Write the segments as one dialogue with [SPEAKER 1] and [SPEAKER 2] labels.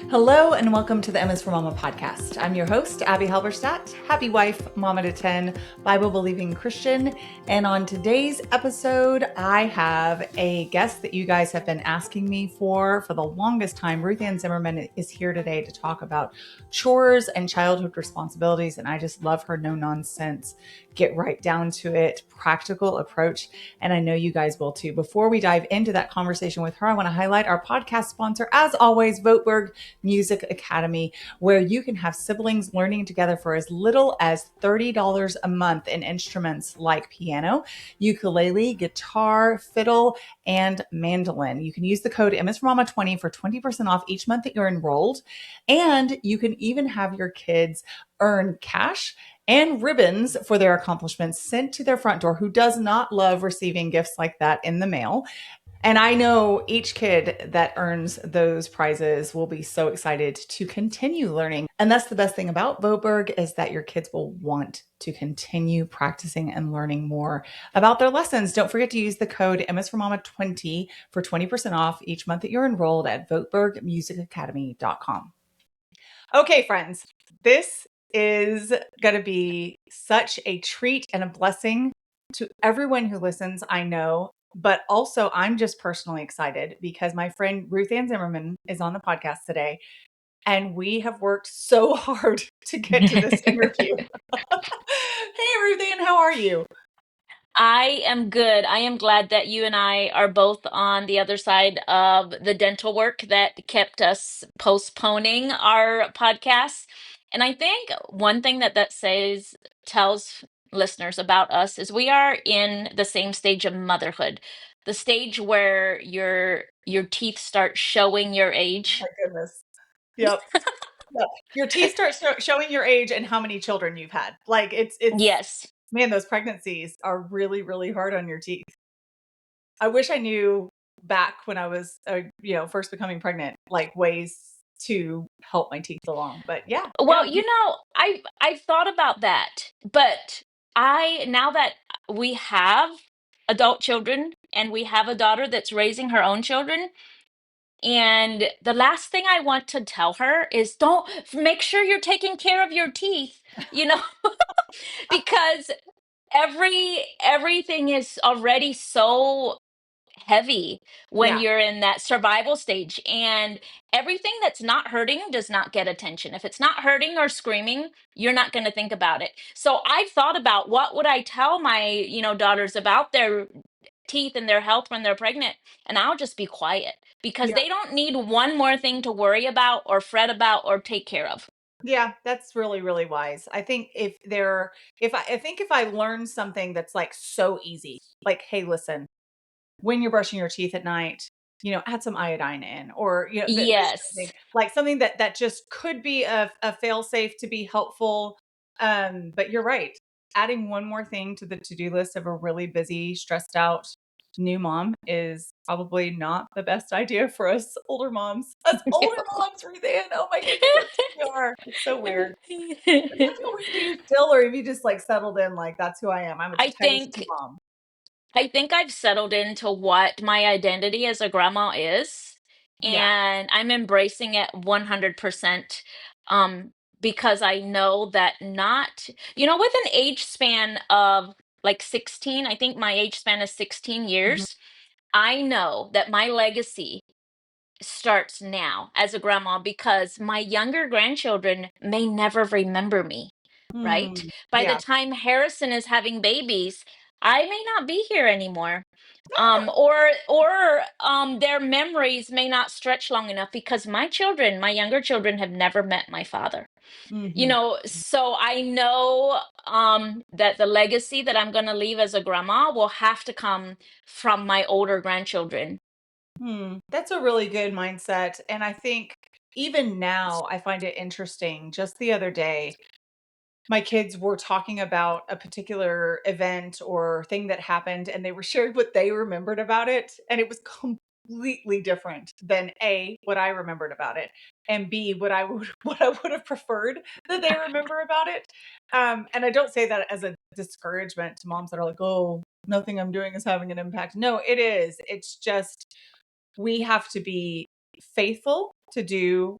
[SPEAKER 1] Hello and welcome to the M is for Mama podcast. I'm your host, Abby Halberstadt, happy wife, mama to 10, Bible-believing Christian. And on today's episode, I have a guest that you guys have been asking me for the longest time. RuthAnn Zimmerman is here today to talk about chores and childhood responsibilities. And I just love her no-nonsense, get right down to it, practical approach. And I know you guys will too. Before we dive into that conversation with her, I want to highlight our podcast sponsor, as always, Voetberg Music Academy, where you can have siblings learning together for as little as $30 a month in instruments like piano, ukulele, guitar, fiddle, and mandolin. You can use the code MSForMama20 for 20% off each month that you're enrolled. And you can even have your kids earn cash and ribbons for their accomplishments sent to their front door. Who does not love receiving gifts like that in the mail? And I know each kid that earns those prizes will be so excited to continue learning. And that's the best thing about Voetberg, is that your kids will want to continue practicing and learning more about their lessons. Don't forget to use the code MSForMama20 for 20% off each month that you're enrolled at VoetbergMusicAcademy.com. Okay, friends, this is going to be such a treat and a blessing to everyone who listens, I know. But also, I'm just personally excited because my friend RuthAnn Zimmerman is on the podcast today, and we have worked so hard to get to this interview. Hey, RuthAnn, how are you?
[SPEAKER 2] I am good. I am glad that you and I are both on the other side of the dental work that kept us postponing our podcast. And I think one thing that tells listeners about us is we are in the same stage of motherhood, the stage where your teeth start showing your age.
[SPEAKER 1] My goodness. Yep. Yep. Your teeth start showing your age and how many children you've had. Like it's
[SPEAKER 2] Yes.
[SPEAKER 1] man, those pregnancies are really, really hard on your teeth. I wish I knew back when I was, first becoming pregnant, like ways to help my teeth along. But yeah, yeah,
[SPEAKER 2] Well, I've thought about that, but I now that we have adult children and we have a daughter that's raising her own children, and the last thing I want to tell her is don't make sure you're taking care of your teeth, you know, because everything is already so heavy when
[SPEAKER 1] yeah,
[SPEAKER 2] you're in that survival stage, and everything that's not hurting does not get attention. If it's not hurting or screaming, you're not going to think about it. So I've thought about what would I tell my daughters about their teeth and their health when they're pregnant, and I'll just be quiet because
[SPEAKER 1] yeah,
[SPEAKER 2] they don't need one more thing to worry about or fret about or take care of.
[SPEAKER 1] yeah. That's really, really wise. I think if I learn something that's like so easy, like, hey, listen, when you're brushing your teeth at night, add some iodine in, or there's something
[SPEAKER 2] Yes.
[SPEAKER 1] like something that just could be a fail safe to be helpful. But you're right. Adding one more thing to the to-do list of a really busy, stressed out new mom is probably not the best idea for us older moms. Us older moms, Ruthann. Oh my goodness, that's who we are. It's so weird. Is that who we do still, or have you just like settled in like that's who I am? I'm a
[SPEAKER 2] I
[SPEAKER 1] toasty
[SPEAKER 2] think
[SPEAKER 1] mom.
[SPEAKER 2] I think I've settled into what my identity as a grandma is,
[SPEAKER 1] Yeah.
[SPEAKER 2] and I'm embracing it 100%. Because I know that with an age span of like 16, I think my age span is 16
[SPEAKER 1] Mhm.
[SPEAKER 2] years. I know that my legacy starts now as a grandma because my younger grandchildren may never remember me, right?
[SPEAKER 1] Mm,
[SPEAKER 2] By the
[SPEAKER 1] yeah.
[SPEAKER 2] time Harrison is having babies, I may not be here anymore. Or their memories may not stretch long enough because my younger children have never met my father.
[SPEAKER 1] Mhm.
[SPEAKER 2] So I know that the legacy that I'm going to leave as a grandma will have to come from my older grandchildren.
[SPEAKER 1] That's a really good mindset. And I think even now, I find it interesting. Just the other day, my kids were talking about a particular event or thing that happened, and they were shared what they remembered about it. And it was completely different than A, what I remembered about it, and B, what I would have preferred that they remember about it. And I don't say that as a discouragement to moms that are like, oh, nothing I'm doing is having an impact. No, it is. It's just we have to be faithful to do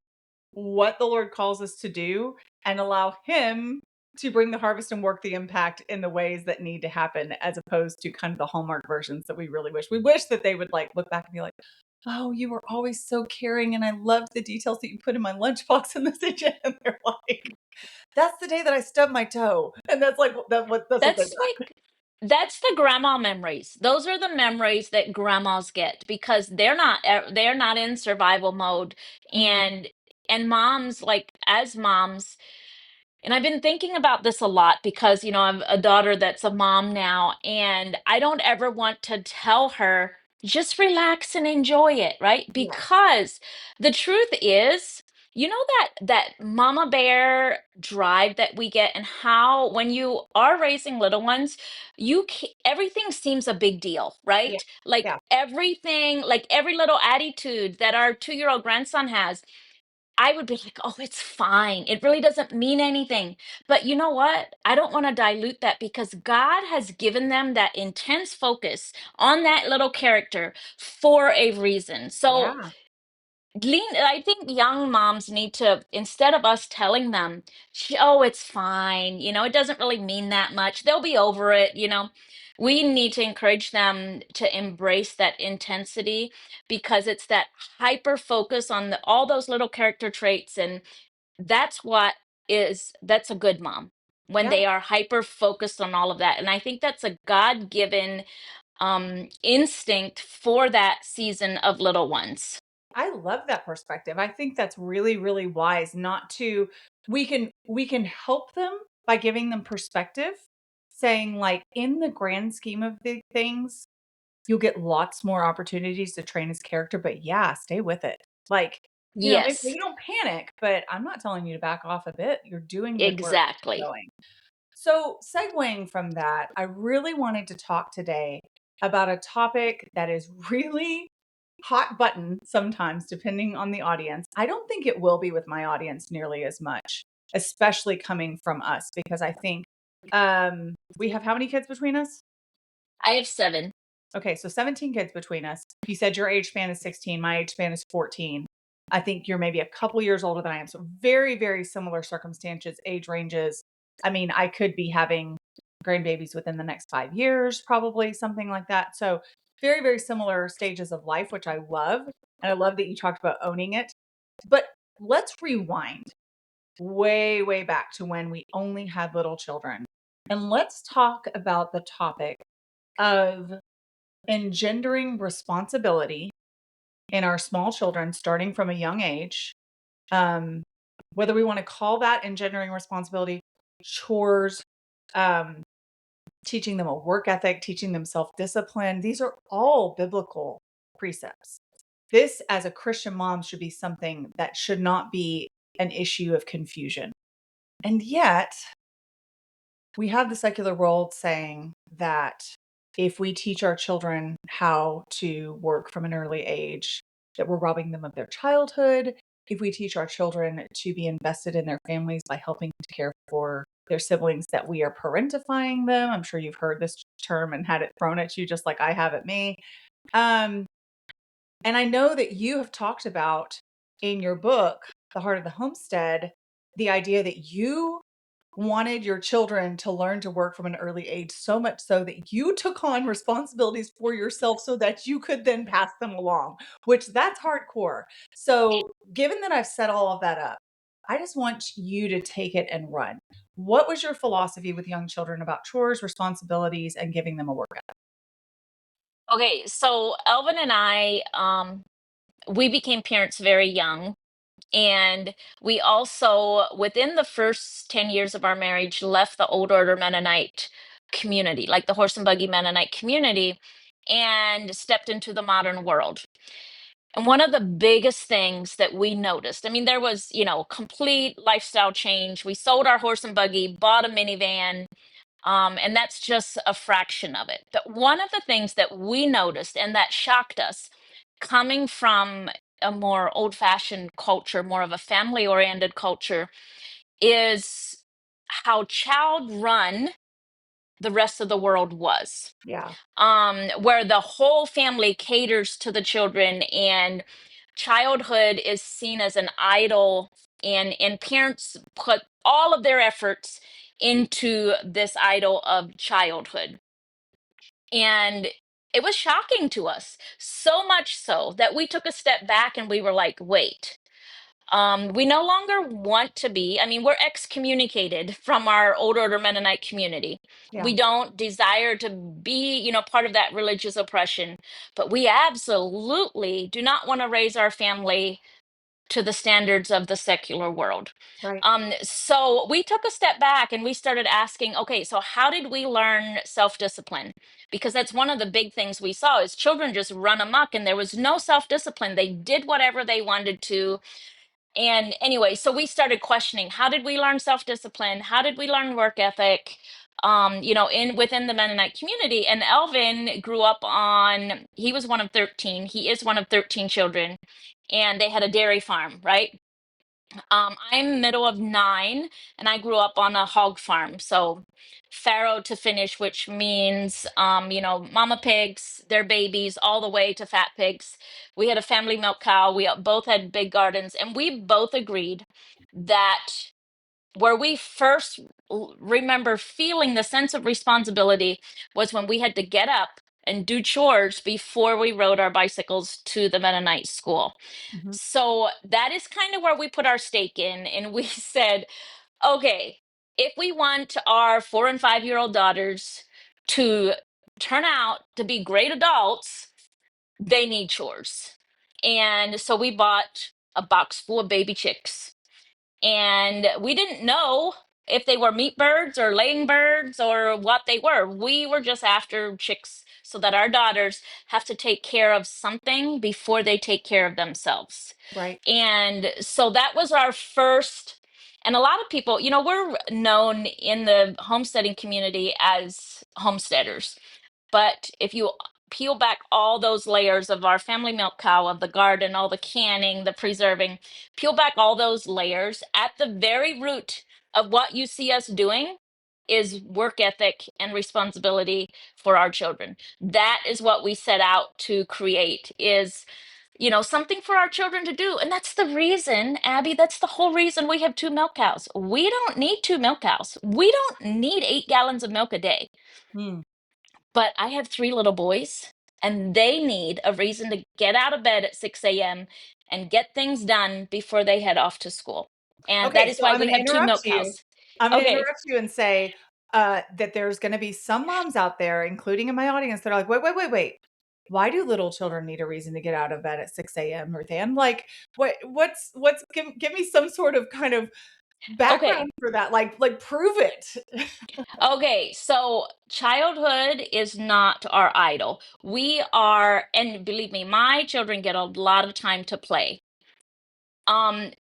[SPEAKER 1] what the Lord calls us to do and allow Him to bring the harvest and work the impact in the ways that need to happen, as opposed to kind of the Hallmark versions that we really wish. We wish that they would like look back and be like, oh, you were always so caring, and I loved the details that you put in my lunchbox in this agenda. And they're like, that's the day that I stubbed my toe. And that's like that's what they
[SPEAKER 2] That's
[SPEAKER 1] got.
[SPEAKER 2] like that's the grandma memories. Those are the memories that grandmas get because they're not in survival mode.
[SPEAKER 1] Mm,
[SPEAKER 2] And moms, like as moms, and I've been thinking about this a lot because, I have a daughter that's a mom now, and I don't ever want to tell her, just relax and enjoy it, right?
[SPEAKER 1] yes.
[SPEAKER 2] Because the truth is, that mama bear drive that we get, and how when you are raising little ones, everything seems a big deal,
[SPEAKER 1] Yeah.
[SPEAKER 2] right? Like
[SPEAKER 1] Yeah.
[SPEAKER 2] everything, like every little attitude that our 2-year-old grandson has, I would be like, oh, it's fine. It really doesn't mean anything. But you know what? I don't want to dilute that because God has given them that intense focus on that little character for a reason. So
[SPEAKER 1] Yeah.
[SPEAKER 2] I think young moms need to, instead of us telling them, oh, it's fine, it doesn't really mean that much, they'll be over it, we need to encourage them to embrace that intensity because it's that hyper focus on all those little character traits. And that's a good mom when
[SPEAKER 1] Yeah.
[SPEAKER 2] they are hyper focused on all of that. And I think that's a God given instinct for that season of little ones.
[SPEAKER 1] I love that perspective. I think that's really, really wise not to we can help them by giving them perspective, saying like in the grand scheme of the things, you'll get lots more opportunities to train his character, but yeah, stay with it. Like, maybe
[SPEAKER 2] Yes.
[SPEAKER 1] you don't panic, but I'm not telling you to back off a bit. You're doing good work. Keep
[SPEAKER 2] Exactly.
[SPEAKER 1] going. So, segueing from that, I really wanted to talk today about a topic that is really hot button sometimes, depending on the audience. I don't think it will be with my audience nearly as much, especially coming from us, because I think we have how many kids between us?
[SPEAKER 2] I have 7.
[SPEAKER 1] Okay, so 17 kids between us. You said your age span is 16, my age span is 14. I think you're maybe a couple years older than I am. So very, very similar circumstances, age ranges. I mean, I could be having grandbabies within the next 5 years, probably something like that. So very, very similar stages of life, which I love. And I love that you talked about owning it. But let's rewind way, way back to when we only had little children. And let's talk about the topic of engendering responsibility in our small children starting from a young age. Um, whether we want to call that engendering responsibility, chores, um, teaching them a work ethic, teaching them self discipline, these are all biblical precepts. This, as a Christian mom, should be something that should not be an issue of confusion. And yet, we have the secular world saying that if we teach our children how to work from an early age, that we're robbing them of their childhood. If we teach our children to be invested in their families by helping to care for their siblings, that we are parentifying them. I'm sure you've heard this term and had it thrown at you just like I have at me. Um, and I know that you have talked about in your book, The Heart of the Homestead, the idea that you wanted your children to learn to work from an early age, so much so that you took on responsibilities for yourself so that you could then pass them along, which that's hardcore. So, given that I've set all of that up, I just want you to take it and run. What was your philosophy with young children about chores, responsibilities, and giving them a workout?
[SPEAKER 2] Okay, so Elvin and I, we became parents very young. And we also, within the first 10 years of our marriage, left the old order Mennonite community, like the horse and buggy Mennonite community, and stepped into the modern world. And one of the biggest things that we noticed, I mean, there was, complete lifestyle change. We sold our horse and buggy, bought a minivan, and that's just a fraction of it. But one of the things that we noticed and that shocked us, coming from a more old fashioned culture, more of a family oriented culture, is how child run the rest of the world was.
[SPEAKER 1] Yeah.
[SPEAKER 2] Where the whole family caters to the children, and childhood is seen as an idol And parents put all of their efforts into this idol of childhood. And it was shocking to us, so much so that we took a step back and we were like, wait, we no longer want to be, I mean, we're excommunicated from our Old Order Mennonite community.
[SPEAKER 1] Yeah.
[SPEAKER 2] We don't desire to be, part of that religious oppression, but we absolutely do not want to raise our family to the standards of the secular world.
[SPEAKER 1] Right.
[SPEAKER 2] So we took a step back and we started asking, okay, so how did we learn self-discipline? Because that's one of the big things we saw is children just run amok and there was no self-discipline. They did whatever they wanted to. And anyway, so we started questioning, how did we learn self-discipline? How did we learn work ethic? In within the Mennonite community. And Elvin grew up he was one of 13. He is one of 13 children, and they had a dairy farm, right? I'm middle of 9, and I grew up on a hog farm. So farrow to finish, which means, mama pigs, their babies, all the way to fat pigs. We had a family milk cow. We both had big gardens, and we both agreed that where we first remember feeling the sense of responsibility was when we had to get up and do chores before we rode our bicycles to the Mennonite school.
[SPEAKER 1] Hmm.
[SPEAKER 2] So that is kind of where we put our stake in. And we said, okay, if we want our 4 and 5 year old daughters to turn out to be great adults, they need chores. And so we bought a box full of baby chicks. And we didn't know if they were meat birds or laying birds or what they were. We were just after chicks so that our daughters have to take care of something before they take care of themselves.
[SPEAKER 1] Right.
[SPEAKER 2] And so that was our first. And a lot of people, we're known in the homesteading community as homesteaders. But if you peel back all those layers of our family milk cow, of the garden, all the canning, the preserving, peel back all those layers, at the very root of what you see us doing is work ethic and responsibility for our children. That is what we set out to create, is something for our children to do. And that's the reason, Abby, that's the whole reason we have 2 milk cows. We don't need 2 milk cows. We don't need 8 gallons of milk a day.
[SPEAKER 1] Hmm.
[SPEAKER 2] But I have 3 little boys, and they need a reason to get out of bed at 6 a.m. and get things done before they head off to school. And that
[SPEAKER 1] Okay,
[SPEAKER 2] is
[SPEAKER 1] so
[SPEAKER 2] why
[SPEAKER 1] I'm
[SPEAKER 2] we
[SPEAKER 1] going to
[SPEAKER 2] have two
[SPEAKER 1] interrupt
[SPEAKER 2] milk
[SPEAKER 1] you.
[SPEAKER 2] cows.
[SPEAKER 1] I'm going to
[SPEAKER 2] Okay.
[SPEAKER 1] interrupt you and say that there's going to be some moms out there, including in my audience, that are like, wait, wait, wait, wait. Why do little children need a reason to get out of bed at 6 a.m., RuthAnn? Like, give me some sort of kind of
[SPEAKER 2] Okay.
[SPEAKER 1] background for that. Like prove it.
[SPEAKER 2] Okay. So childhood is not our idol. We are, and believe me, my children get a lot of time to play. Um,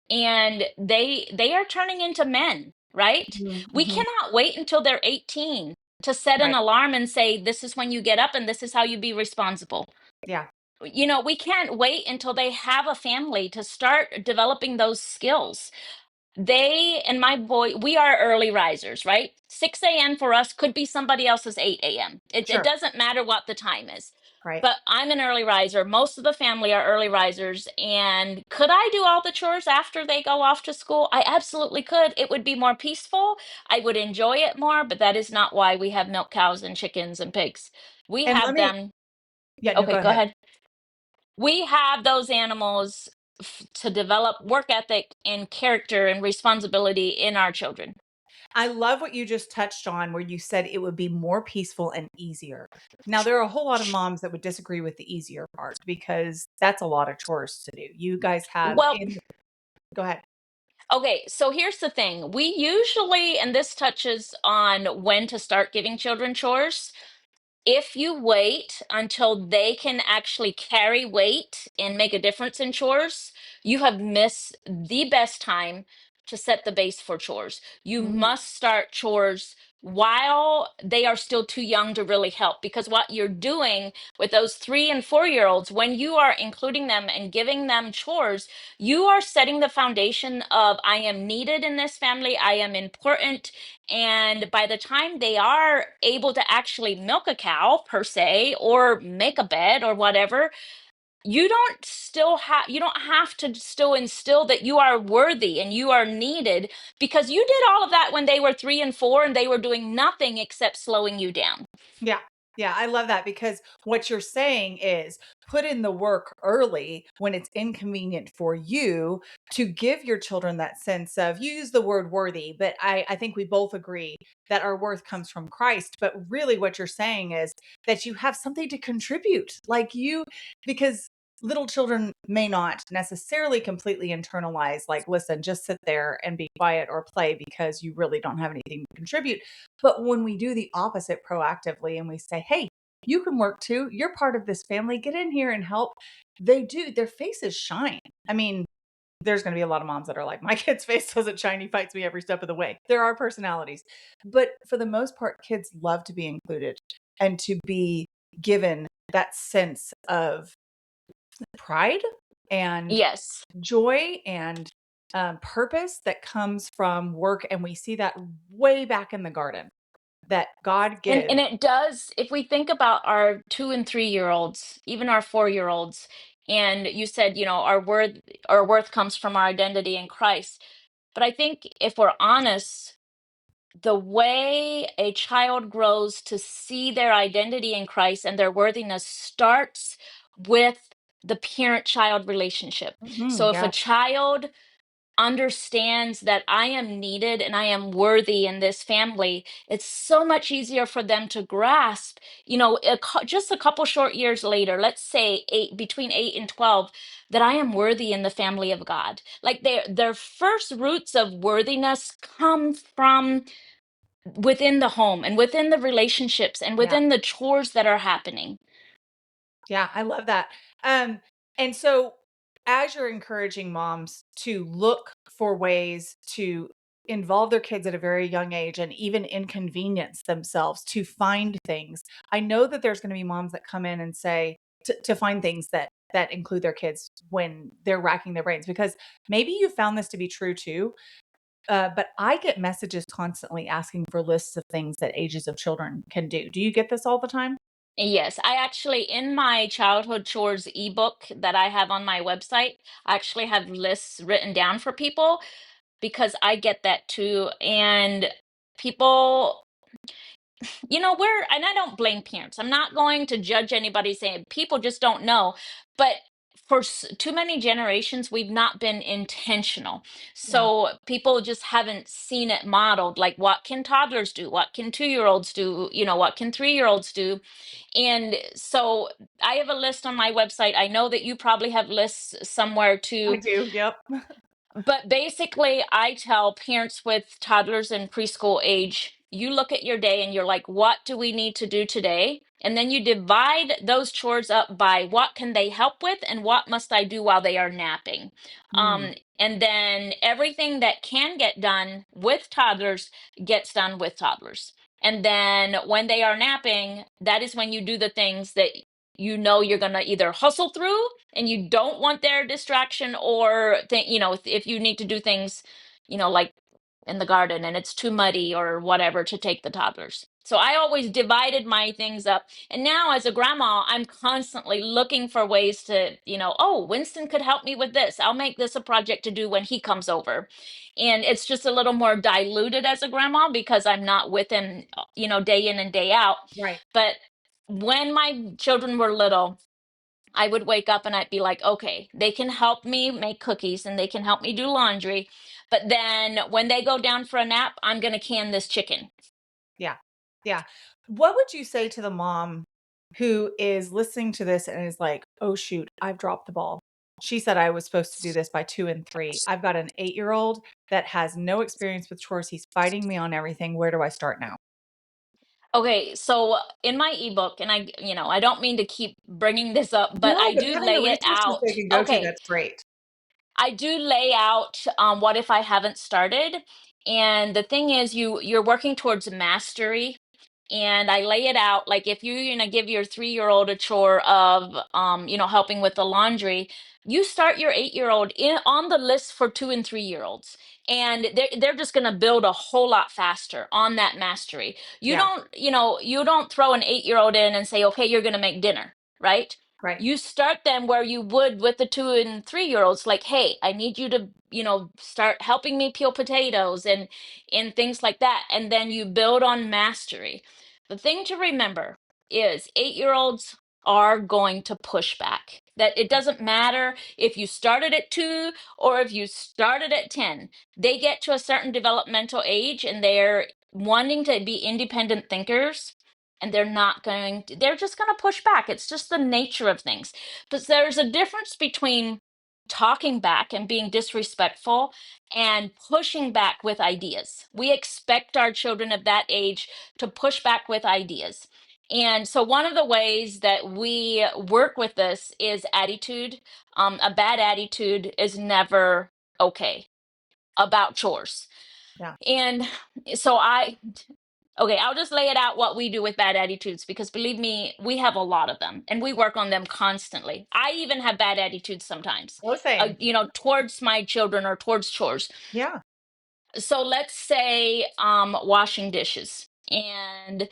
[SPEAKER 2] and they are turning into men, right? We
[SPEAKER 1] Mm-hmm.
[SPEAKER 2] cannot wait until they're 18 to set an
[SPEAKER 1] Right.
[SPEAKER 2] alarm and say, this is when you get up and this is how you be responsible.
[SPEAKER 1] Yeah.
[SPEAKER 2] We can't wait until they have a family to start developing those skills. They and my boy, we are early risers, right? 6 a.m. for us could be somebody else's 8 a.m. It
[SPEAKER 1] Sure.
[SPEAKER 2] doesn't matter what the time is.
[SPEAKER 1] Right.
[SPEAKER 2] But I'm an early riser. Most of the family are early risers. And could I do all the chores after they go off to school? I absolutely could. It would be more peaceful. I would enjoy it more, but that is not why we have milk cows and chickens and pigs. We
[SPEAKER 1] And
[SPEAKER 2] have them.
[SPEAKER 1] yeah, no, go
[SPEAKER 2] Okay, go
[SPEAKER 1] ahead.
[SPEAKER 2] ahead. We have those animals to develop work ethic and character and responsibility in our children.
[SPEAKER 1] I love what you just touched on, where you said it would be more peaceful and easier. Now, there are a whole lot of moms that would disagree with the easier part because that's a lot of chores to do. You guys have
[SPEAKER 2] Well,
[SPEAKER 1] go ahead.
[SPEAKER 2] okay, so here's the thing. We usually, and this touches on when to start giving children chores. If you wait until they can actually carry weight and make a difference in chores, you have missed the best time to set the base for chores. You
[SPEAKER 1] Mhm.
[SPEAKER 2] must start chores while they are still too young to really help, because what you're doing with those 3 and 4 year olds, when you are including them and giving them chores, you are setting the foundation of, I am needed in this family, I am important. And by the time they are able to actually milk a cow, per se, or make a bed or whatever, you don't have to still instill that you are worthy and you are needed, because you did all of that when they were 3 and 4 and they were doing nothing except slowing you down.
[SPEAKER 1] Yeah. Yeah, I love that because what you're saying is put in the work early when it's inconvenient for you to give your children that sense of, you use the word worthy, but I think we both agree that our worth comes from Christ. But really, what you're saying is that you have something to contribute, like you, because little children may not necessarily completely internalize, like, listen, just sit there and be quiet or play because you really don't have anything to contribute. But when we do the opposite proactively and we say, hey, you can work too, you're part of this family, get in here and help, they do, their faces shine. I mean, there's going to be a lot of moms that are like, my kid's face doesn't shine. He fights me every step of the way. There are personalities. But for the most part, kids love to be included and to be given that sense of pride and
[SPEAKER 2] Yes.
[SPEAKER 1] joy and purpose that comes from work. And we see that way back in the garden that God
[SPEAKER 2] And
[SPEAKER 1] gives.
[SPEAKER 2] it does, if we think about our 2 and 3 year olds, even our 4 year olds, and you said, our worth comes from our identity in Christ. But I think if we're honest, the way a child grows to see their identity in Christ and their worthiness starts with the parent-child relationship. So if a
[SPEAKER 1] Yeah,
[SPEAKER 2] child understands that I am needed and I am worthy in this family, it's so much easier for them to grasp, just a couple short years later, let's say between 8 and 12, that I am worthy in the family of God. Like their first roots of worthiness come from within the home and within the relationships and
[SPEAKER 1] yeah,
[SPEAKER 2] within the chores that are happening.
[SPEAKER 1] yeah. I love that. Um, and so as you're encouraging moms to look for ways to involve their kids at a very young age and even inconvenience themselves to find things, I know that there's going to be moms that come in and say to find things that include their kids when they're racking their brains, because maybe you found this to be true too. But I get messages constantly asking for lists of things that ages of children can do. Do you get this all the time?
[SPEAKER 2] Yes, I actually, in my childhood chores ebook that I have on my website, I actually have lists written down for people, because I get that too. And people, and I don't blame parents. I'm not going to judge anybody saying people just don't know. But for too many generations, we've not been intentional.
[SPEAKER 1] Yeah.
[SPEAKER 2] So people just haven't seen it modeled. Like, what can toddlers do? What can 2 year olds do? What can 3 year olds do? And so I have a list on my website. I know that you probably have lists somewhere
[SPEAKER 1] I
[SPEAKER 2] too.
[SPEAKER 1] do. Yep.
[SPEAKER 2] But basically, I tell parents with toddlers in preschool age, you look at your day and you're like, what do we need to do today? And then you divide those chores up by what can they help with and what must I do while they are napping.
[SPEAKER 1] Mm,
[SPEAKER 2] And then everything that can get done with toddlers gets done with toddlers. And then when they are napping, that is when you do the things that you're going to either hustle through and you don't want their distraction, or if you need to do things, like in the garden and it's too muddy or whatever, to take the toddlers. So I always divided my things up. And now as a grandma, I'm constantly looking for ways to, oh, Winston could help me with this. I'll make this a project to do when he comes over. And it's just a little more diluted as a grandma because I'm not with him, day in and day out.
[SPEAKER 1] right.
[SPEAKER 2] But when my children were little, I would wake up and I'd be like, okay, they can help me make cookies and they can help me do laundry. But then when they go down for a nap, I'm going to can this chicken.
[SPEAKER 1] Yeah. Yeah. What would you say to the mom who is listening to this and is like, oh, shoot, I've dropped the ball? She said I was supposed to do this by 2 and 3. I've got an 8-year-old that has no experience with chores. He's fighting me on everything. Where do I start now?
[SPEAKER 2] Okay, so in my ebook, and I don't mean to keep bringing this up, but
[SPEAKER 1] No,
[SPEAKER 2] I
[SPEAKER 1] but
[SPEAKER 2] do
[SPEAKER 1] having a
[SPEAKER 2] lay it
[SPEAKER 1] resource that they
[SPEAKER 2] out.
[SPEAKER 1] can go to,
[SPEAKER 2] Okay,
[SPEAKER 1] that's great.
[SPEAKER 2] I do lay out what if I haven't started. And the thing is, you're working towards mastery. And I lay it out like, if you're gonna give your 3 year old a chore of helping with the laundry, you start your 8 year old in on the list for 2 and 3 year olds. And they're just gonna build a whole lot faster on that mastery. You
[SPEAKER 1] Yeah.
[SPEAKER 2] don't, you don't throw an 8 year old in and say, okay, you're gonna make dinner, right?
[SPEAKER 1] Right.
[SPEAKER 2] You start them where you would with the 2 and 3 year olds, like, hey, I need you to, start helping me peel potatoes and things like that. And then you build on mastery. The thing to remember is 8 year olds are going to push back. That it doesn't matter if you started at 2 or if you started at 10. They get to a certain developmental age and they're wanting to be independent thinkers, and they're just going to push back. It's just the nature of things. But there's a difference between talking back and being disrespectful and pushing back with ideas. We expect our children of that age to push back with ideas. And so one of the ways that we work with this is attitude. A bad attitude is never okay about chores.
[SPEAKER 1] Yeah.
[SPEAKER 2] And so okay, I'll just lay it out what we do with bad attitudes, because believe me, we have a lot of them and we work on them constantly. I even have bad attitudes sometimes,
[SPEAKER 1] Oh, same.
[SPEAKER 2] towards my children or towards chores.
[SPEAKER 1] Yeah.
[SPEAKER 2] So let's say washing dishes, and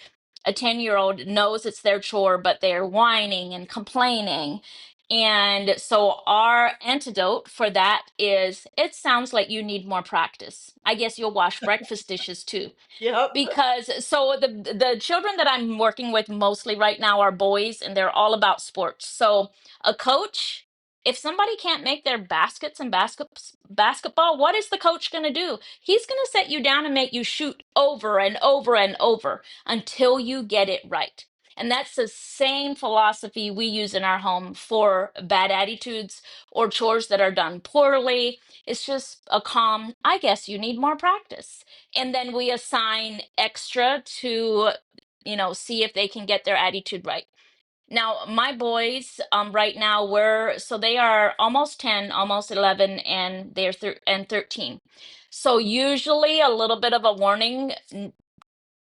[SPEAKER 2] a 10-year-old knows it's their chore, but they're whining and complaining. And so our antidote for that is, it sounds like you need more practice. I guess you'll wash breakfast dishes too.
[SPEAKER 1] Yep.
[SPEAKER 2] Because so the children that I'm working with mostly right now are boys, and they're all about sports. So a coach, if somebody can't make their baskets and basketball, what is the coach going to do? He's going to set you down and make you shoot over and over and over until you get it right. And that's the same philosophy we use in our home for bad attitudes or chores that are done poorly. It's just a calm, I guess you need more practice. And then we assign extra to, see if they can get their attitude right. Now, my boys, right now, they are almost 10, almost 11, and they're 13. So usually a little bit of a warning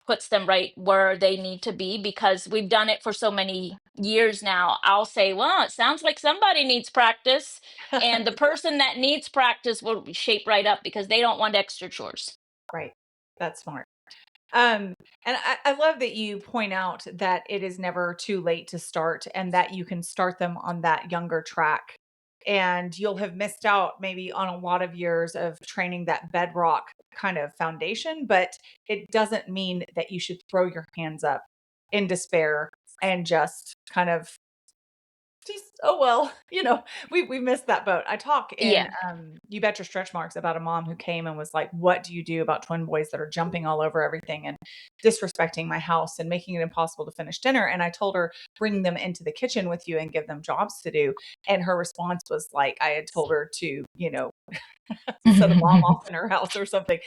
[SPEAKER 2] puts them right where they need to be, because we've done it for so many years now. I'll say, well, it sounds like somebody needs practice. And the person that needs practice will shape right up because they don't want extra chores.
[SPEAKER 1] Right. That's smart. And I love that you point out that it is never too late to start and that you can start them on that younger track. And you'll have missed out maybe on a lot of years of training that bedrock kind of foundation, but it doesn't mean that you should throw your hands up in despair and just kind of just, oh well, we missed that boat. I talk in
[SPEAKER 2] Yeah.
[SPEAKER 1] You Bet Your Stretch Marks about a mom who came and was like, what do you do about twin boys that are jumping all over everything and disrespecting my house and making it impossible to finish dinner? And I told her, bring them into the kitchen with you and give them jobs to do. And her response was like, I had told her to, set a bomb off in her house or something.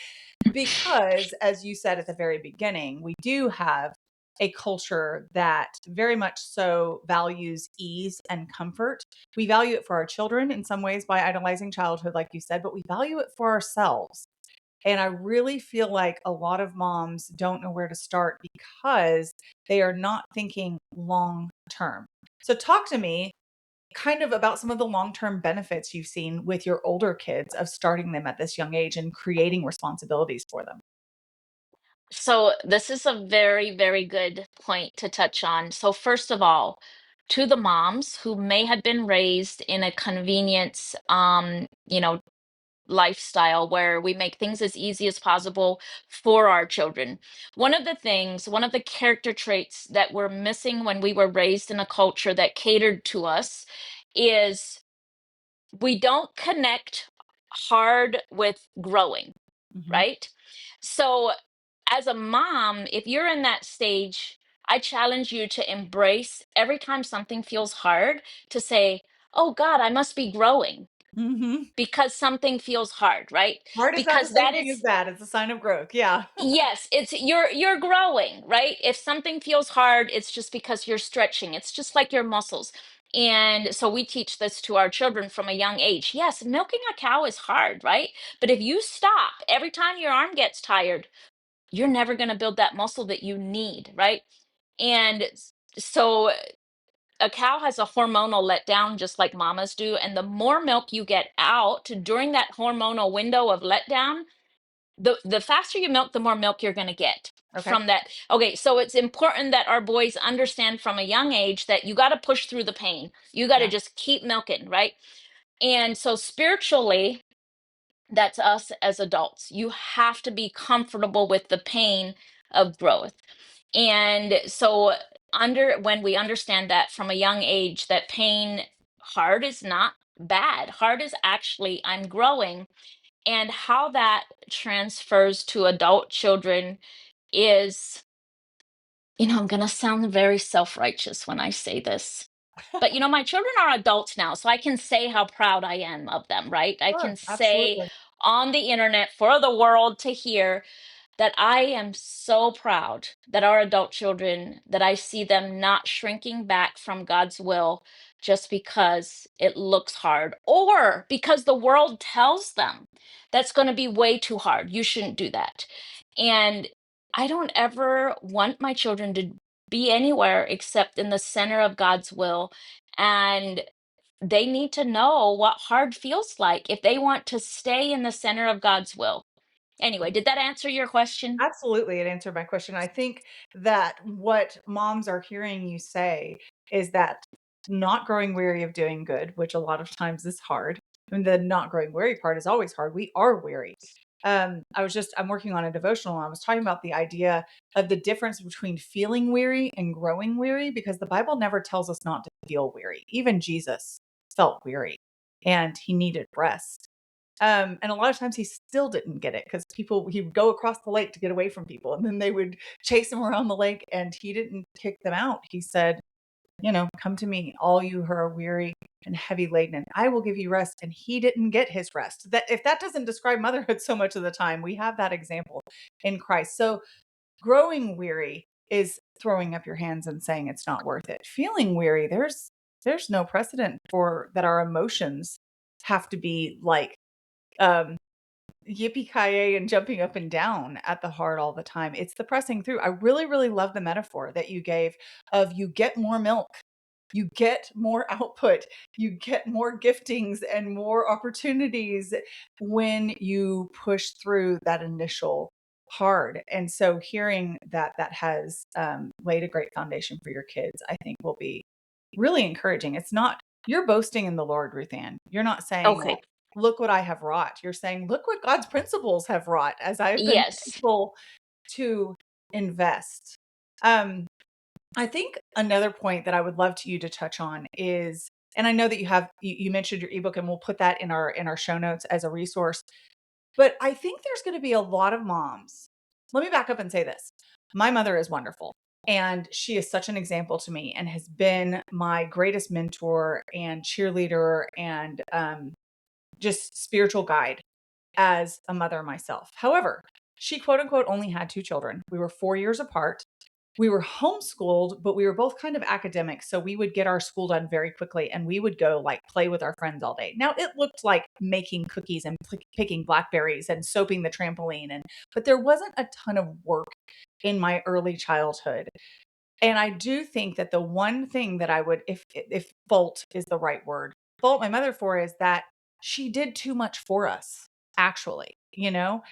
[SPEAKER 1] Because as you said at the very beginning, we do have a culture that very much so values ease and comfort. We value it for our children in some ways by idolizing childhood, like you said, but we value it for ourselves. And I really feel like a lot of moms don't know where to start because they are not thinking long term. So, talk to me kind of about some of the long term benefits you've seen with your older kids of starting them at this young age and creating responsibilities for them.
[SPEAKER 2] So this is a very, very good point to touch on. So first of all, to the moms who may have been raised in a convenience, lifestyle where we make things as easy as possible for our children. One of the character traits that we're missing when we were raised in a culture that catered to us is we don't connect hard with growing,
[SPEAKER 1] Mhm.
[SPEAKER 2] right? So, as a mom, if you're in that stage, I challenge you to embrace every time something feels hard to say, oh God, I must be growing
[SPEAKER 1] Mhm.
[SPEAKER 2] because something feels hard, right?
[SPEAKER 1] Hard is not the
[SPEAKER 2] Because
[SPEAKER 1] same
[SPEAKER 2] that
[SPEAKER 1] thing as
[SPEAKER 2] is,
[SPEAKER 1] bad. It's a sign of growth. Yeah.
[SPEAKER 2] yes, it's you're growing, right? If something feels hard, it's just because you're stretching. It's just like your muscles. And so we teach this to our children from a young age. Yes, milking a cow is hard, right? But if you stop every time your arm gets tired, you're never going to build that muscle that you need, right? And so a cow has a hormonal letdown just like mamas do. And the more milk you get out during that hormonal window of letdown, the faster you milk, the more milk you're going to get.
[SPEAKER 1] Okay.
[SPEAKER 2] from that. Okay, so it's important that our boys understand from a young age that you got to push through the pain. You got to
[SPEAKER 1] Yeah.
[SPEAKER 2] just keep milking, right? And so spiritually, that's us as adults. You have to be comfortable with the pain of growth. And so under when we understand that from a young age that pain, hard is not bad. Hard is actually I'm growing, and how that transfers to adult children is, I'm going to sound very self-righteous when I say this. But my children are adults now, so I can say how proud I am of them, right? I
[SPEAKER 1] Sure.
[SPEAKER 2] can say
[SPEAKER 1] Absolutely.
[SPEAKER 2] on the internet for the world to hear that I am so proud that our adult children, that I see them not shrinking back from God's will just because it looks hard or because the world tells them that's going to be way too hard. You shouldn't do that. And I don't ever want my children to be anywhere except in the center of God's will. And they need to know what hard feels like if they want to stay in the center of God's will. Anyway, did that answer your question?
[SPEAKER 1] Absolutely, it answered my question. I think that what moms are hearing you say is that not growing weary of doing good, which a lot of times is hard, and the not growing weary part is always hard. We are weary. I'm working on a devotional, and I was talking about the idea of the difference between feeling weary and growing weary, because the Bible never tells us not to feel weary. Even Jesus felt weary and he needed rest. And a lot of times he still didn't get it because he would go across the lake to get away from people, and then they would chase him around the lake, and he didn't kick them out. He said, come to me, all you who are weary and heavy laden, and I will give you rest. And he didn't get his rest. That if that doesn't describe motherhood so much of the time, we have that example in Christ. So growing weary is throwing up your hands and saying it's not worth it. Feeling weary, there's no precedent for that. Our emotions have to be like um yippee-ki-yay and jumping up and down at the heart all the time. It's the pressing through. I really, really love the metaphor that you gave of you get more milk, you get more output, you get more giftings and more opportunities when you push through that initial hard. And so hearing that has laid a great foundation for your kids, I think will be really encouraging. It's not, you're boasting in the Lord, Ruthann. You're not saying like,
[SPEAKER 2] Okay.
[SPEAKER 1] look what I have wrought. You're saying, look what God's principles have wrought as I've been
[SPEAKER 2] Yes.
[SPEAKER 1] faithful to invest. Um, I think another point that I would love to you to touch on is, and I know that you mentioned your ebook, and we'll put that in our show notes as a resource. But I think there's going to be a lot of moms. Let me back up and say this. My mother is wonderful, and she is such an example to me and has been my greatest mentor and cheerleader and just spiritual guide as a mother myself. However, she quote unquote only had two children. We were 4 years apart. We were homeschooled, but we were both kind of academics. So we would get our school done very quickly, and we would go like play with our friends all day. Now it looked like making cookies and picking blackberries and soaping the trampoline. But there wasn't a ton of work in my early childhood. And I do think that the one thing that I would, if fault is the right word, fault my mother for is that she did too much for us, actually. Now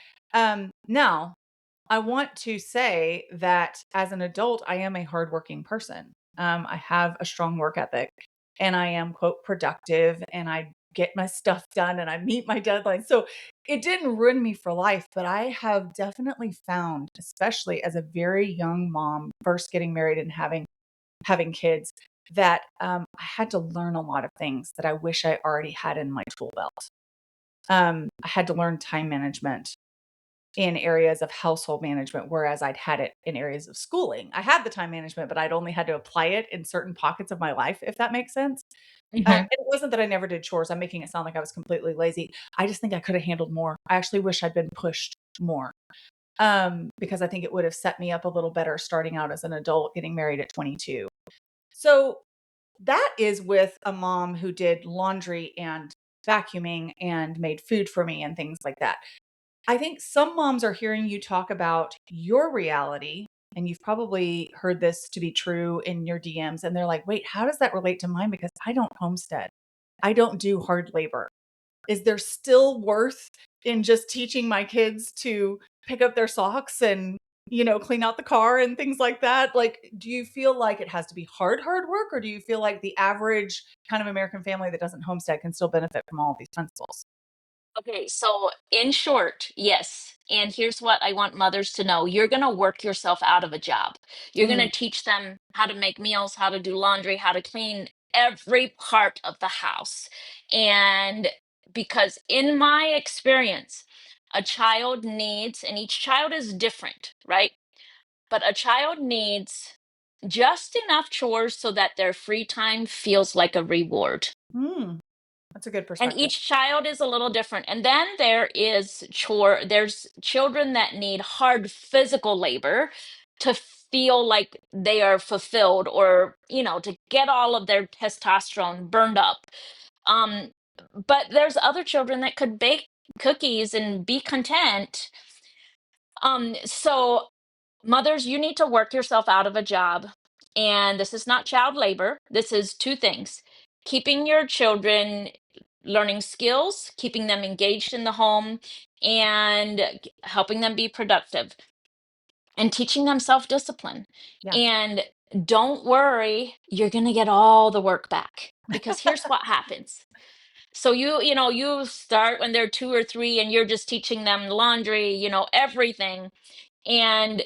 [SPEAKER 1] I want to say that as an adult, I am a hardworking person. I have a strong work ethic, and I am, quote, productive, and I get my stuff done and I meet my deadlines. So it didn't ruin me for life, but I have definitely found, especially as a very young mom, first getting married and having kids, that I had to learn a lot of things that I wish I already had in my tool belt. I had to learn time management in areas of household management, whereas I'd had it in areas of schooling. I had the time management, but I'd only had to apply it in certain pockets of my life, if that makes sense. And
[SPEAKER 2] Hmm.
[SPEAKER 1] it wasn't that I never did chores. I'm making it sound like I was completely lazy. I just think I could have handled more. I actually wish I'd been pushed more, because I think it would have set me up a little better starting out as an adult, getting married at 22. So that is with a mom who did laundry and vacuuming and made food for me and things like that. I think some moms are hearing you talk about your reality, and you've probably heard this to be true in your DMs, and they're like, wait, how does that relate to mine? Because I don't homestead. I don't do hard labor. Is there still worth in just teaching my kids to pick up their socks and clean out the car and things like that. Like, do you feel like it has to be hard work, or do you feel like the average kind of American family that doesn't homestead can still benefit from all of these principles?
[SPEAKER 2] Okay, so in short, yes. And here's what I want mothers to know. You're going to work yourself out of a job. You're going
[SPEAKER 1] Mm,
[SPEAKER 2] to teach them how to make meals, how to do laundry, how to clean every part of the house. And because in my experience, a child needs, and each child is different, right? But a child needs just enough chores so that their free time feels like a reward.
[SPEAKER 1] mm, that's a good
[SPEAKER 2] And
[SPEAKER 1] perspective.
[SPEAKER 2] each child is a little different. And then there's children that need hard physical labor to feel like they are fulfilled, or to get all of their testosterone burned up. um but there's other children that could bake cookies and be content. So mothers, you need to work yourself out of a job. And this is not child labor. This is two things: keeping your children learning skills, keeping them engaged in the home, and helping them be productive, and teaching them self discipline.
[SPEAKER 1] Yeah.
[SPEAKER 2] And don't worry, you're going to get all the work back, because here's what happens. So you start when they're 2 or 3, and you're just teaching them laundry, everything. And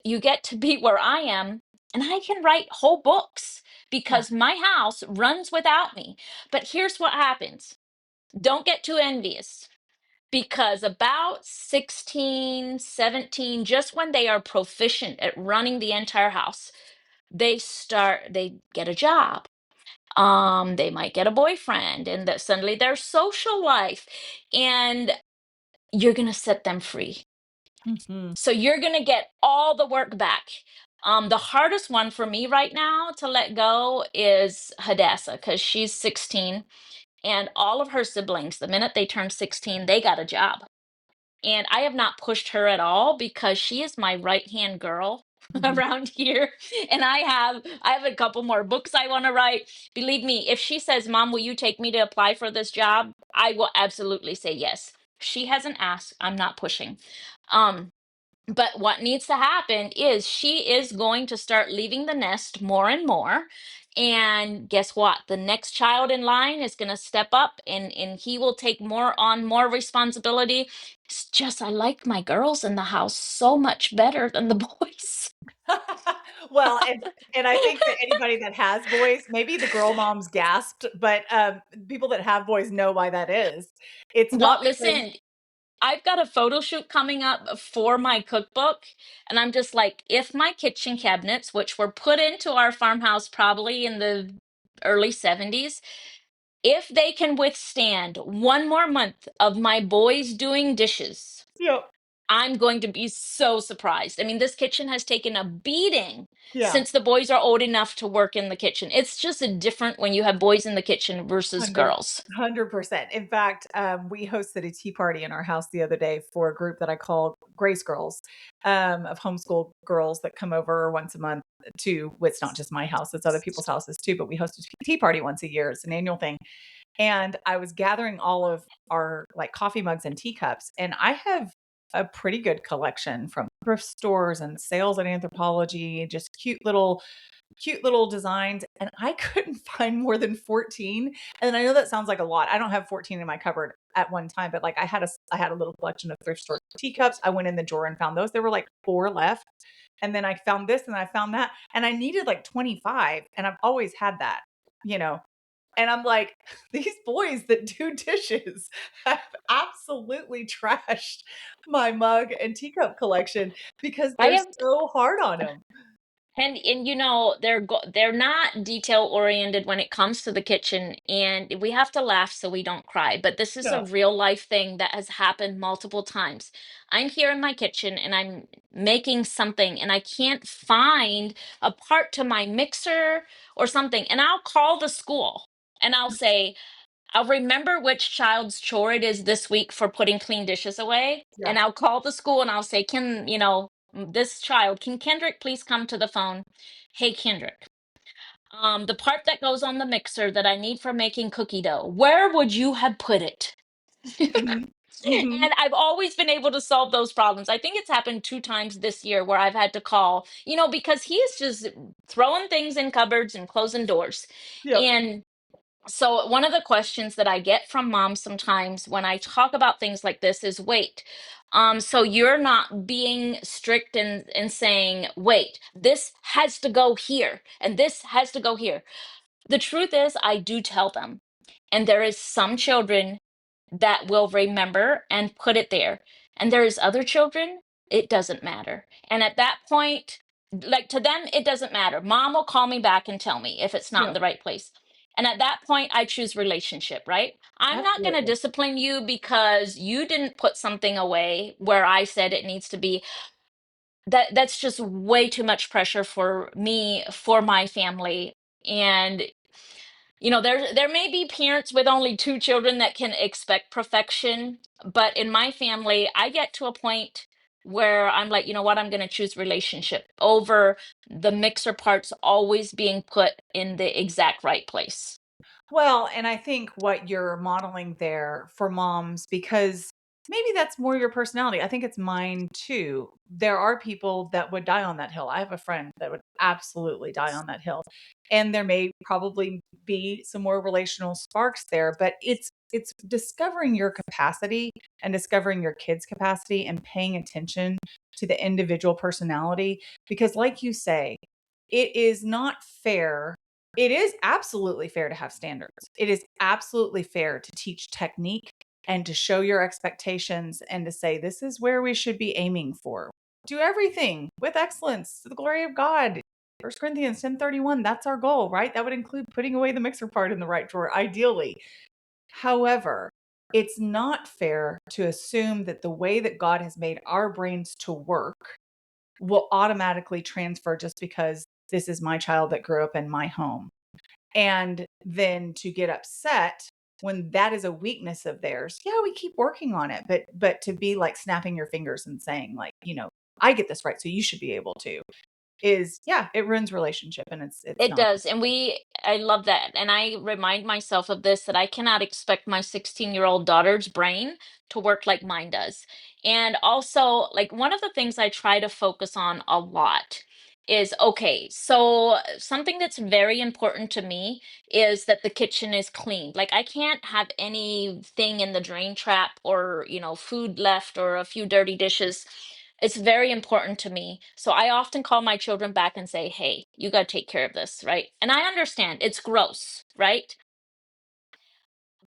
[SPEAKER 2] you get to be where I am, and I can write whole books
[SPEAKER 1] Yeah.
[SPEAKER 2] because my house runs without me. But here's what happens. Don't get too envious, because about 16, 17, just when they are proficient at running the entire house, they get a job. They might get a boyfriend, and that suddenly their social life, and you're going to set them free.
[SPEAKER 1] Hmm.
[SPEAKER 2] So you're going to get all the work back. The hardest one for me right now to let go is Hadassah, because she's 16, and all of her siblings, the minute they turned 16, they got a job. And I have not pushed her at all, because she is my right-hand girl
[SPEAKER 1] Hmm.
[SPEAKER 2] around here. And I have a couple more books I want to write. Believe me, if she says, "Mom, will you take me to apply for this job?" I will absolutely say yes. She hasn't asked. I'm not pushing. Um, but what needs to happen is she is going to start leaving the nest more and more. And guess what? The next child in line is going to step up, and he will take more responsibility. It's just, I like my girls in the house so much better than the boys.
[SPEAKER 1] Well, and I think that anybody that has boys, maybe the girl moms gasped, but people that have boys know why that is. It's
[SPEAKER 2] Well,
[SPEAKER 1] not because
[SPEAKER 2] listen, I've got a photo shoot coming up for my cookbook, and I'm just like, if my kitchen cabinets, which were put into our farmhouse probably in the early 70s, if they can withstand one more month of my boys doing dishes,
[SPEAKER 1] you
[SPEAKER 2] I'm going to be so surprised. I mean, this kitchen has taken a beating
[SPEAKER 1] yeah,
[SPEAKER 2] since the boys are old enough to work in the kitchen. It's just a different when you have boys in the kitchen versus
[SPEAKER 1] 100%. In fact, we hosted a tea party in our house the other day for a group that I call Grace Girls, of homeschool girls that come over once a month to, it's not just my house, it's other people's houses too, but we host a tea party once a year. It's an annual thing. And I was gathering all of our like coffee mugs and teacups, and I have a pretty good collection from thrift stores and sales at Anthropology, just cute little designs, and I couldn't find more than 14. And I know that sounds like a lot. I don't have 14 in my cupboard at one time, but like I had a little collection of thrift store teacups. I went in the drawer and found those. There were like 4 left. And then I found this and I found that. And I needed like 25. And I've always had that, you know. And I'm like, these boys that do dishes have absolutely trashed my mug and teacup collection because
[SPEAKER 2] I
[SPEAKER 1] they're
[SPEAKER 2] have.
[SPEAKER 1] so hard on them.
[SPEAKER 2] And they're not detail oriented when it comes to the kitchen, and we have to laugh so we don't cry. But this is a
[SPEAKER 1] Yeah.
[SPEAKER 2] real life thing that has happened multiple times. I'm here in my kitchen and I'm making something, and I can't find a part to my mixer or something, and I'll call the school and I'll say, I'll remember which child's chore it is this week for putting clean dishes away.
[SPEAKER 1] Yeah.
[SPEAKER 2] And I'll call the school and I'll say, this child, can Kendrick please come to the phone? Hey, Kendrick, the part that goes on the mixer that I need for making cookie dough, where would you have put it?
[SPEAKER 1] Mhm. Hmm.
[SPEAKER 2] And I've always been able to solve those problems. I think it's happened 2 times this year where I've had to call, because he's just throwing things in cupboards and closing doors.
[SPEAKER 1] Yep.
[SPEAKER 2] And so, one of the questions that I get from moms sometimes when I talk about things like this is, wait, so you're not being strict in saying, wait, this has to go here and this has to go here. The truth is, I do tell them. And there is some children that will remember and put it there. And there is other children, it doesn't matter. And at that point, like to them, it doesn't matter. Mom will call me back and tell me if it's not in
[SPEAKER 1] Yep.
[SPEAKER 2] the right place. And at that point, I choose relationship, right? I'm not going to
[SPEAKER 1] Absolutely.
[SPEAKER 2] discipline you because you didn't put something away where I said it needs to be. That's just way too much pressure for me, for my family. And there may be parents with only two children that can expect perfection, but in my family, I get to a point where I'm like, you know what, I'm going to choose relationship over the mixer parts always being put in the exact right place.
[SPEAKER 1] Well, and I think what you're modeling there for moms, because maybe that's more your personality. I think it's mine too. There are people that would die on that hill. I have a friend that would absolutely die on that hill. And there may probably be some more relational sparks there, but it's discovering your capacity and discovering your kids' capacity and paying attention to the individual personality because like you say, it is not fair. It is absolutely fair to have standards. It is absolutely fair to teach technique and to show your expectations and to say, this is where we should be aiming for. Do everything with excellence to the glory of God. 1 Corinthians 10:31, that's our goal, right? That would include putting away the mixer part in the right drawer, ideally. However, it's not fair to assume that the way that God has made our brains to work will automatically transfer just because this is my child that grew up in my home. And then to get upset when that is a weakness of theirs. Yeah, we keep working on it, but to be like snapping your fingers and saying like, I get this right, so you should be able to is yeah, it ruins relationship and it's
[SPEAKER 2] It
[SPEAKER 1] not.
[SPEAKER 2] does. And I love that. And I remind myself of this that I cannot expect my 16-year-old daughter's brain to work like mine does. And also, like, one of the things I try to focus on a lot is, okay, so something that's very important to me is that the kitchen is clean. Like, I can't have anything in the drain trap or, food left or a few dirty dishes. It's very important to me. So I often call my children back and say, hey, you got to take care of this, right? And I understand it's gross, right?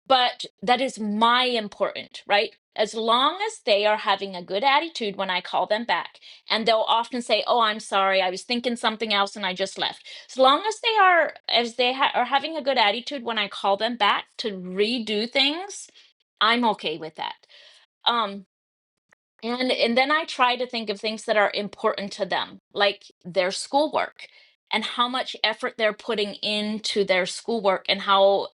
[SPEAKER 2] But that is my important, right? As long as they are having a good attitude when I call them back, and they'll often say, "Oh, I'm sorry, I was thinking something else and I just left." As long as are having a good attitude when I call them back to redo things, I'm okay with that. Um, and then I try to think of things that are important to them, like their schoolwork and how much effort they're putting into their schoolwork and how,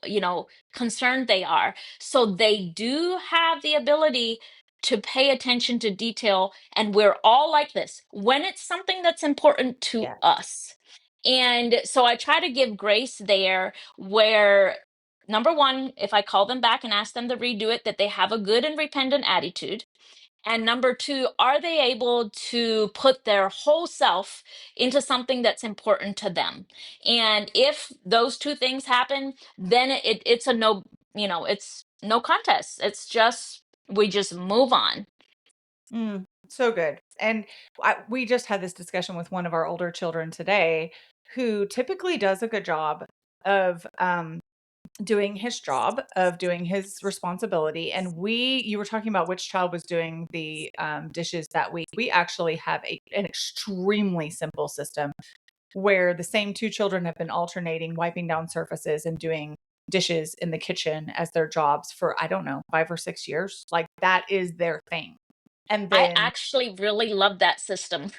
[SPEAKER 2] concerned they are. So they do have the ability to pay attention to detail. And we're all like this when it's something that's important to
[SPEAKER 1] Yeah.
[SPEAKER 2] us. And so I try to give grace there where, number one, if I call them back and ask them to redo it, that they have a good and repentant attitude. And number two, are they able to put their whole self into something that's important to them? And if those two things happen, then it's a no, it's no contest. It's just, we just move on.
[SPEAKER 1] So good. And we just had this discussion with one of our older children today who typically does a good job of doing his job, of doing his responsibility. And you were talking about which child was doing the dishes that week. We actually have an extremely simple system where the same two children have been alternating wiping down surfaces and doing dishes in the kitchen as their jobs for, I don't know, 5 or 6 years. Like that is their thing. And
[SPEAKER 2] I
[SPEAKER 1] then
[SPEAKER 2] actually really love that system.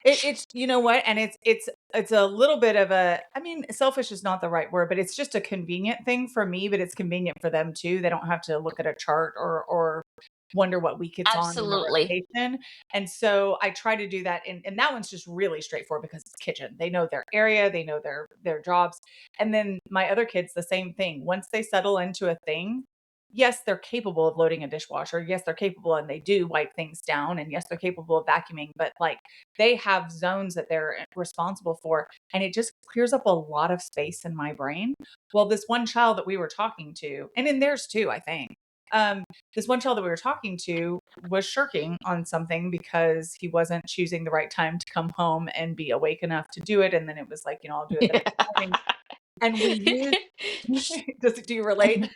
[SPEAKER 1] it's you know what? And it's a little bit of a, I mean, selfish is not the right word, but it's just a convenient thing for me, but it's convenient for them too. They don't have to look at a chart or wonder what week it's on in the
[SPEAKER 2] Absolutely.
[SPEAKER 1] rotation. And so I try to do that. And that one's just really straightforward because it's kitchen. They know their area, they know their jobs. And then my other kids, the same thing. Once they settle into a thing, yes, they're capable of loading a dishwasher. Yes, they're capable and they do wipe things down. And yes, they're capable of vacuuming, but like they have zones that they're responsible for. And it just clears up a lot of space in my brain. Well, this one child that we were talking to, and in theirs too, I think, um, this one child that we were talking to was shirking on something because he wasn't choosing the right time to come home and be awake enough to do it. And then it was like, I'll do it the next morning. And we used, do you relate?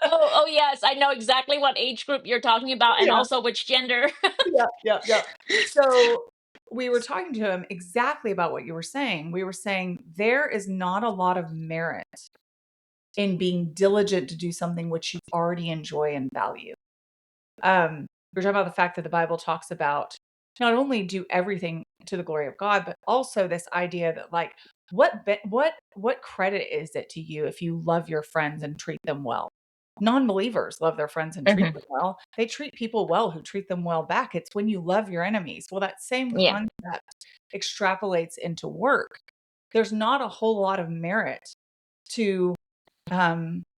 [SPEAKER 2] Oh, yes, I know exactly what age group you're talking about and
[SPEAKER 1] Yeah.
[SPEAKER 2] also which gender.
[SPEAKER 1] Yeah, yeah, yeah. So we were talking to him exactly about what you were saying. We were saying there is not a lot of merit in being diligent to do something which you already enjoy and value. We're talking about the fact that the Bible talks about not only do everything to the glory of God, but also this idea that like what credit is it to you if you love your friends and treat them well? Non-believers love their friends and treat
[SPEAKER 2] Mhm.
[SPEAKER 1] them well. They treat people well who treat them well back. It's when you love your enemies. Well, that same
[SPEAKER 2] Yeah.
[SPEAKER 1] concept extrapolates into work. There's not a whole lot of merit to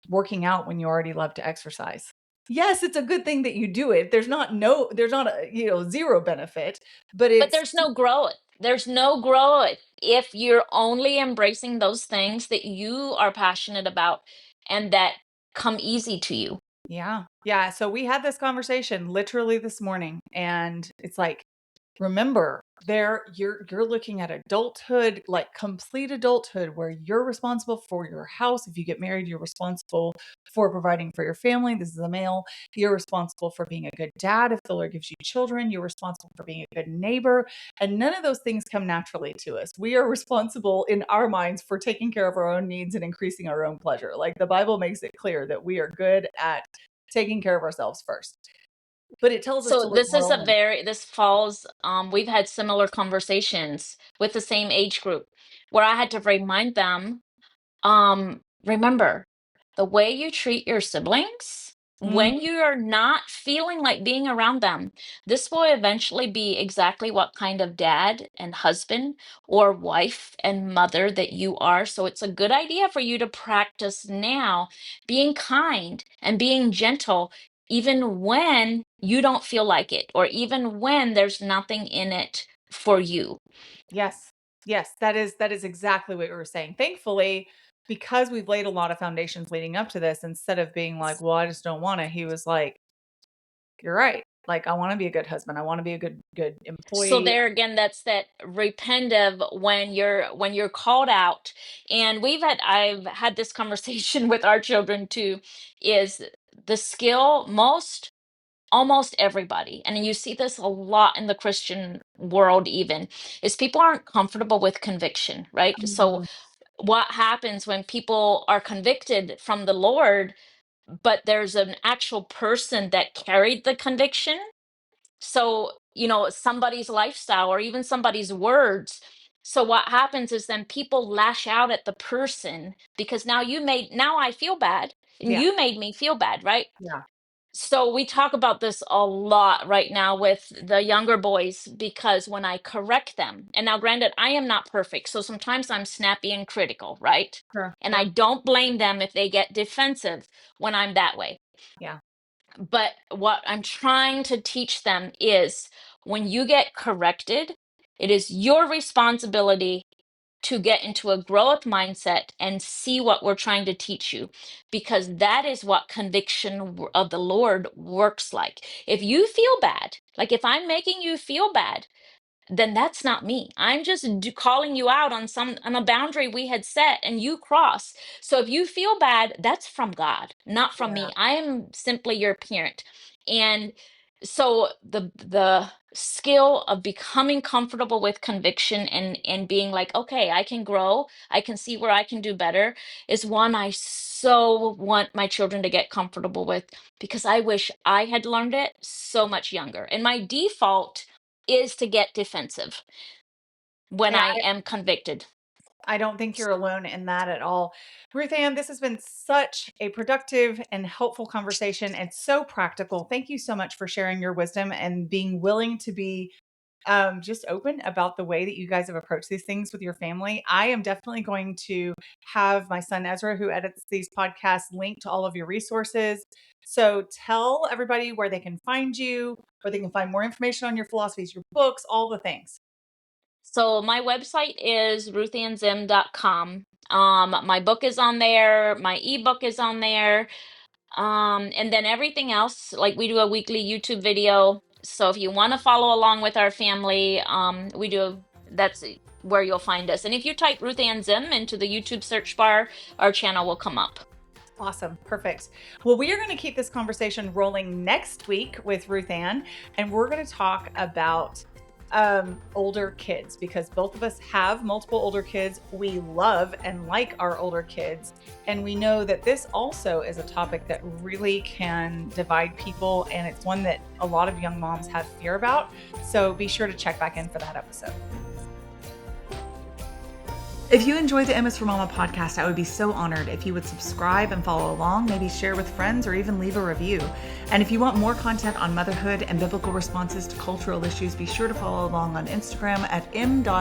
[SPEAKER 1] working out when you already love to exercise. Yes, it's a good thing that you do it. There's not a, zero benefit, but
[SPEAKER 2] But
[SPEAKER 1] it's
[SPEAKER 2] there's no growth. There's no growth if you're only embracing those things that you are passionate about and that come easy to you.
[SPEAKER 1] yeah. Yeah, so we had this conversation literally this morning and it's like remember, there you're looking at adulthood, like complete adulthood, where you're responsible for your house. If you get married, you're responsible for providing for your family. This is a male. You're responsible for being a good dad. If the Lord gives you children, you're responsible for being a good neighbor. And none of those things come naturally to us. We are responsible in our minds for taking care of our own needs and increasing our own pleasure. Like the Bible makes it clear that we are good at taking care of ourselves first. But it tells us
[SPEAKER 2] So
[SPEAKER 1] to look
[SPEAKER 2] this
[SPEAKER 1] more
[SPEAKER 2] is
[SPEAKER 1] inward.
[SPEAKER 2] this falls, we've had similar conversations with the same age group where I had to remind them, remember, the way you treat your siblings,
[SPEAKER 1] Mm,
[SPEAKER 2] when you are not feeling like being around them, this will eventually be exactly what kind of dad and husband or wife and mother that you are. So it's a good idea for you to practice now being kind and being gentle, even when you don't feel like it, or even when there's nothing in it for you.
[SPEAKER 1] yes. Yes, that is exactly what you were saying. Thankfully, because we've laid a lot of foundations leading up to this, instead of being like, "Well, I just don't wanna," he was like, "You're right. Like, I wanna be a good husband. I wanna be a good
[SPEAKER 2] So
[SPEAKER 1] employee."
[SPEAKER 2] there again, that's that repentive when you're called out. And I've had this conversation with our children too, is the skill most almost everybody, and you see this a lot in the Christian world even, is people aren't comfortable with conviction, right? So
[SPEAKER 1] Mhm.
[SPEAKER 2] what happens when people are convicted from the Lord, but there's an actual person that carried the conviction? So, somebody's lifestyle or even somebody's words. So what happens is then people lash out at the person because now I feel bad and
[SPEAKER 1] Yeah,
[SPEAKER 2] you made me feel bad, right?
[SPEAKER 1] yeah,
[SPEAKER 2] So we talk about this a lot right now with the younger boys because when I correct them, and now granted, I am not perfect. So sometimes I'm snappy and critical, right?
[SPEAKER 1] sure,
[SPEAKER 2] And I
[SPEAKER 1] yep,
[SPEAKER 2] don't blame them if they get defensive when I'm that way.
[SPEAKER 1] yeah,
[SPEAKER 2] But what I'm trying to teach them is when you get corrected, it is your responsibility to get into a growth mindset and see what we're trying to teach you, because that is what conviction of the Lord works like. If you feel bad, like if I'm making you feel bad, then that's not me. I'm just calling you out on a boundary we had set and you cross. So if you feel bad, that's from God, not from
[SPEAKER 1] yeah,
[SPEAKER 2] me. I am simply your parent. And so the skill of becoming comfortable with conviction and being like, okay, I can grow, I can see where I can do better, is one I so want my children to get comfortable with, because I wish I had learned it so much younger. And my default is to get defensive when
[SPEAKER 1] yeah.
[SPEAKER 2] I am convicted.
[SPEAKER 1] I don't think you're alone in that at all. Ruth Ann, this has been such a productive and helpful conversation and so practical. Thank you so much for sharing your wisdom and being willing to be just open about the way that you guys have approached these things with your family. I am definitely going to have my son Ezra, who edits these podcasts, link to all of your resources. So tell everybody where they can find you, where they can find more information on your philosophies, your books, all the things.
[SPEAKER 2] So my website is RuthAnnZim.com. My book is on there. My ebook is on there. And then everything else, like we do a weekly YouTube video. So if you want to follow along with our family, that's where you'll find us. And if you type Ruth Ann Zim into the YouTube search bar, our channel will come up.
[SPEAKER 1] Awesome. Perfect. Well, we are going to keep this conversation rolling next week with Ruth Ann, and we're going to talk about older kids, because both of us have multiple older kids. We love and like our older kids. And we know that this also is a topic that really can divide people. And it's one that a lot of young moms have fear about. So be sure to check back in for that episode. If you enjoy the MS for Mama podcast, I would be so honored if you would subscribe and follow along, maybe share with friends, or even leave a review. And if you want more content on motherhood and biblical responses to cultural issues, be sure to follow along on Instagram at m.is.for.mama.